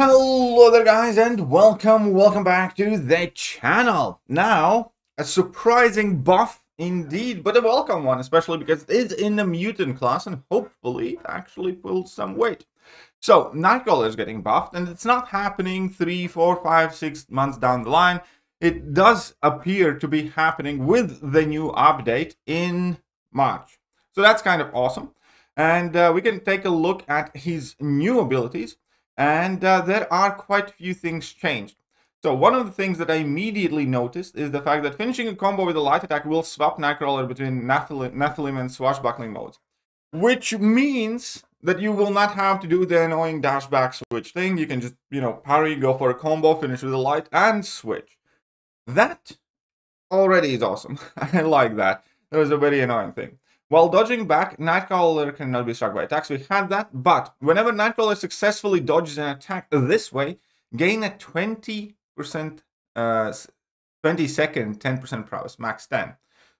Hello there guys and welcome back to the channel. Now, a surprising buff indeed, but a welcome one, especially because it is in the mutant class and hopefully it actually pulls some weight. So, Nightcrawler is getting buffed and it's not happening 3, 4, 5, 6 months down the line. It does appear to be happening with the new update in March. So that's kind of awesome. And we can take a look at his new abilities. And there are quite a few things changed. So one of the things that I immediately noticed is the fact that finishing a combo with a light attack will swap Nightcrawler between Nephilim and swashbuckling modes. Which means that you will not have to do the annoying dash back switch thing. You can just, parry, go for a combo, finish with a light, and switch. That already is awesome. I like that. That was a very annoying thing. While dodging back, Nightcrawler cannot be struck by attacks. We had that, but whenever Nightcrawler successfully dodges an attack this way, gain a 20%, 20-second, 10% prowess, max 10.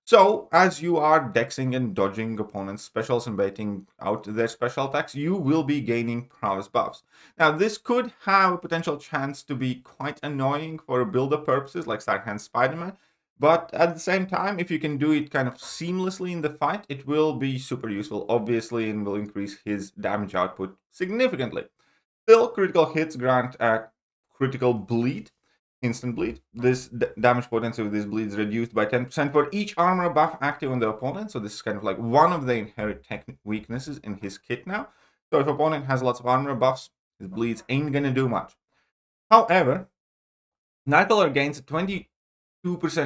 So, as you are dexing and dodging opponents' specials and baiting out their special attacks, you will be gaining prowess buffs. Now, this could have a potential chance to be quite annoying for build-up purposes, like Starkhand Spider-Man. But at the same time, if you can do it kind of seamlessly in the fight, it will be super useful, obviously, and will increase his damage output significantly. Still, critical hits grant a critical bleed, instant bleed. This damage potency of this bleed is reduced by 10% for each armor buff active on the opponent. So this is kind of like one of the inherent weaknesses in his kit now. So if opponent has lots of armor buffs, his bleeds ain't gonna do much. However, Nightcrawler gains a 22%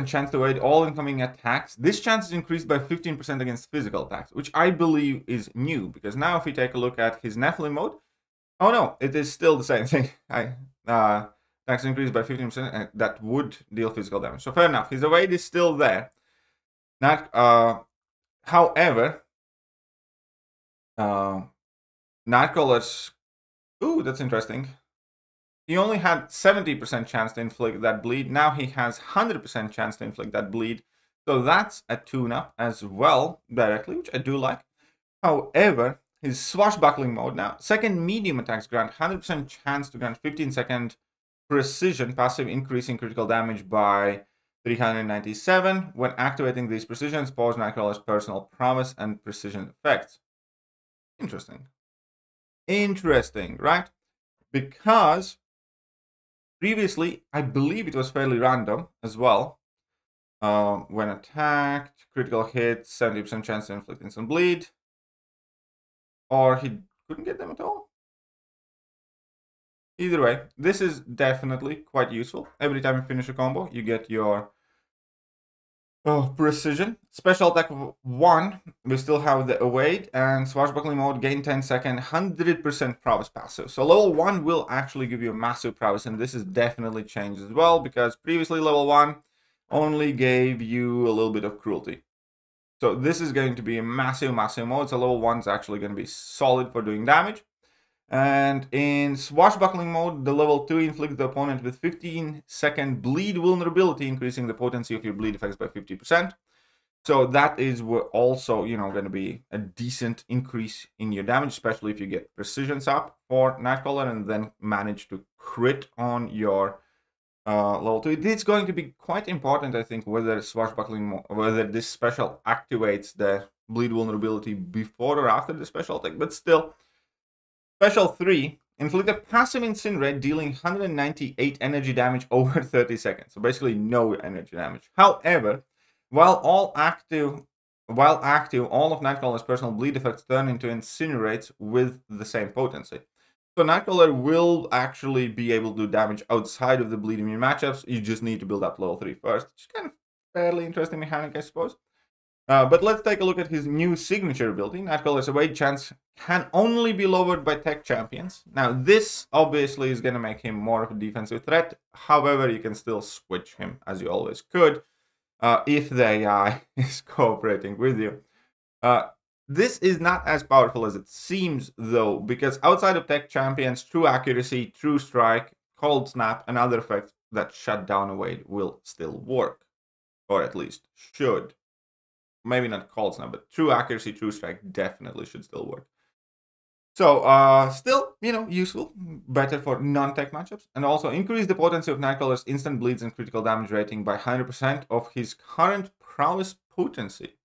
chance to evade all incoming attacks. This chance is increased by 15% against physical attacks, which I believe is new, because now if we take a look at his Nephilim mode, oh no, it is still the same thing. Attacks increased by 15%, and that would deal physical damage. So fair enough, his evade is still there. However, Nightcrawler's, ooh, that's interesting. He only had 70% chance to inflict that bleed. Now he has 100% chance to inflict that bleed. So that's a tune-up as well, directly, which I do like. However, his swashbuckling mode now, second medium attacks grant 100% chance to grant 15-second precision, passive increasing critical damage by 397. When activating these precisions, pause Nightcrawler's personal prowess and precision effects. Interesting. Interesting, right? Because previously, I believe it was fairly random as well. When attacked, critical hit, 70% chance to inflict instant bleed. Or he couldn't get them at all. Either way, this is definitely quite useful. Every time you finish a combo, you get your precision. Special attack 1, we still have the evade, and swashbuckling mode, gain 10-second, 100% prowess passive. So level 1 will actually give you a massive prowess, and this is definitely changed as well, because previously level 1 only gave you a little bit of cruelty. So this is going to be a massive mode, so level 1 is actually going to be solid for doing damage. And in swashbuckling mode, the level 2 inflicts the opponent with 15-second bleed vulnerability, increasing the potency of your bleed effects by 50%. So that is also, going to be a decent increase in your damage, especially if you get precisions up for Nightcrawler and then manage to crit on your level 2. It's going to be quite important, I think, whether swashbuckling, whether this special activates the bleed vulnerability before or after the special attack, but still. Special 3, inflict a passive incinerate, dealing 198 energy damage over 30 seconds. So basically no energy damage. However, while active, all of Nightcrawler's personal bleed effects turn into incinerates with the same potency. So Nightcrawler will actually be able to do damage outside of the bleed immune matchups. You just need to build up level 3 first. Which is kind of fairly interesting mechanic, I suppose. But let's take a look at his new signature ability. Nightcrawler's evade chance can only be lowered by tech champions. Now, this obviously is going to make him more of a defensive threat. However, you can still switch him, as you always could, if the AI is cooperating with you. This is not as powerful as it seems, though, because outside of tech champions, true accuracy, true strike, cold snap, and other effects that shut down evade will still work. Or at least should. Maybe not cold snap, but true accuracy, true strike definitely should still work. So, still, useful, better for non-tech matchups, and also increase the potency of Nightcrawler's instant bleeds and critical damage rating by 100% of his current prowess potency.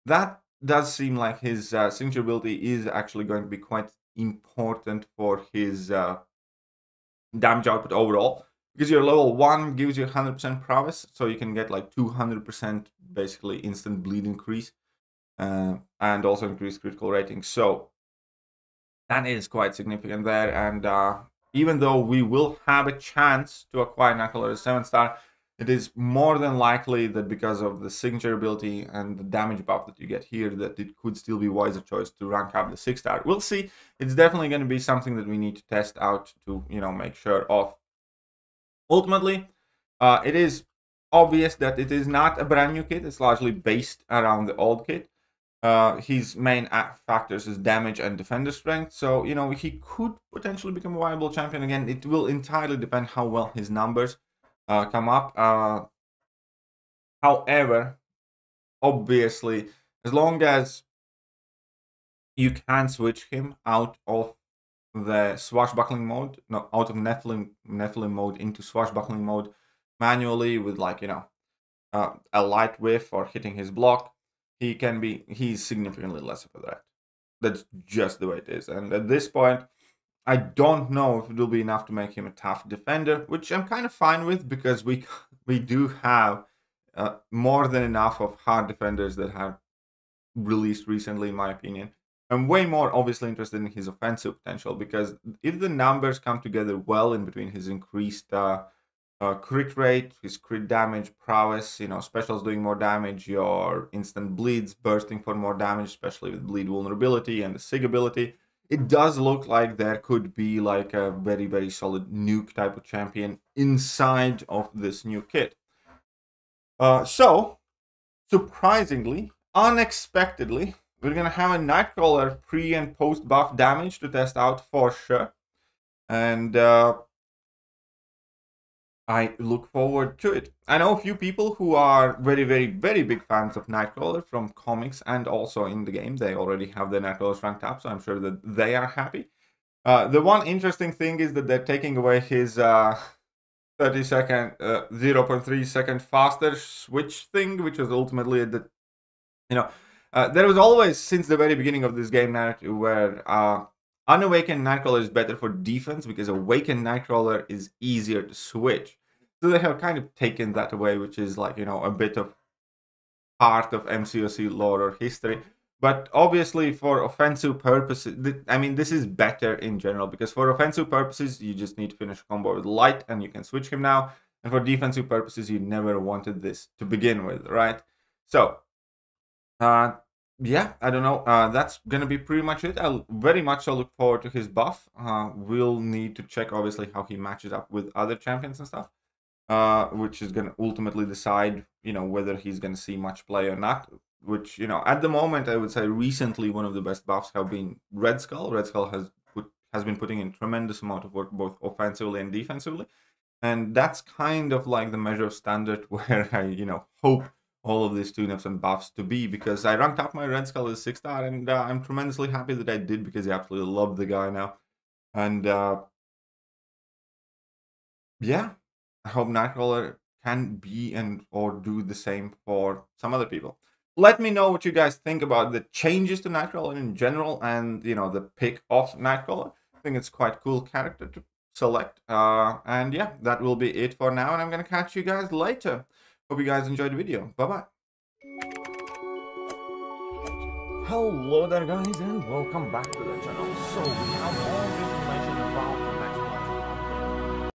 That does seem like his signature ability is actually going to be quite important for his damage output overall, because your level 1 gives you 100% prowess, so you can get like 200% basically instant bleed increase, and also increase critical rating. So that is quite significant there, and even though we will have a chance to acquire Nightcrawler as 7-star, it is more than likely that because of the signature ability and the damage buff that you get here, that it could still be a wiser choice to rank up the 6-star. We'll see. It's definitely going to be something that we need to test out to, make sure of. Ultimately, it is obvious that it is not a brand new kit. It's largely based around the old kit. His main factors is damage and defender strength, so he could potentially become a viable champion again. It will entirely depend how well his numbers come up. However, obviously, as long as you can switch him out of the swashbuckling mode, no, out of Nephilim mode into swashbuckling mode manually with a light whiff or hitting his block, he's significantly less of a threat. That's just the way it is. And at this point, I don't know if it will be enough to make him a tough defender, which I'm kind of fine with, because we do have more than enough of hard defenders that have released recently, in my opinion. I'm way more obviously interested in his offensive potential, because if the numbers come together well in between his increased crit rate, his crit damage, prowess, specials doing more damage, your instant bleeds bursting for more damage, especially with bleed vulnerability and the sig ability, it does look like there could be like a very, very solid nuke type of champion inside of this new kit. So, surprisingly, unexpectedly, we're going to have a Nightcrawler pre and post buff damage to test out for sure. And I look forward to it. I know a few people who are very, very, very big fans of Nightcrawler from comics and also in the game. They already have their Nightcrawlers ranked up, so I'm sure that they are happy. The one interesting thing is that they're taking away his 30-second, 0.3 second faster switch thing, which was ultimately the, there was always, since the very beginning of this game narrative, where Unawakened Nightcrawler is better for defense because Awakened Nightcrawler is easier to switch. So they have kind of taken that away, which is like, a bit of part of MCOC lore or history. But obviously for offensive purposes, this is better in general, because for offensive purposes, you just need to finish a combo with light and you can switch him now. And for defensive purposes, you never wanted this to begin with, right? So, yeah, I don't know. That's gonna be pretty much it. I'll very much so look forward to his buff. We'll need to check obviously how he matches up with other champions and stuff, which is gonna ultimately decide, whether he's gonna see much play or not. Which, at the moment, I would say recently one of the best buffs have been Red Skull. Red Skull has been putting in tremendous amount of work both offensively and defensively, and that's kind of like the measure of standard where I hope all of these tune-ups and buffs to be, because I ranked up my Red Skull as 6-star, and I'm tremendously happy that I did, because I absolutely love the guy now. And yeah, I hope Nightcrawler can be or do the same for some other people. Let me know what you guys think about the changes to Nightcrawler in general, and the pick of Nightcrawler. I think it's quite cool character to select. And yeah, that will be it for now, and I'm gonna catch you guys later. Hope you guys enjoyed the video. Bye-bye. Hello there guys, and welcome back to the channel. So we have all the information about the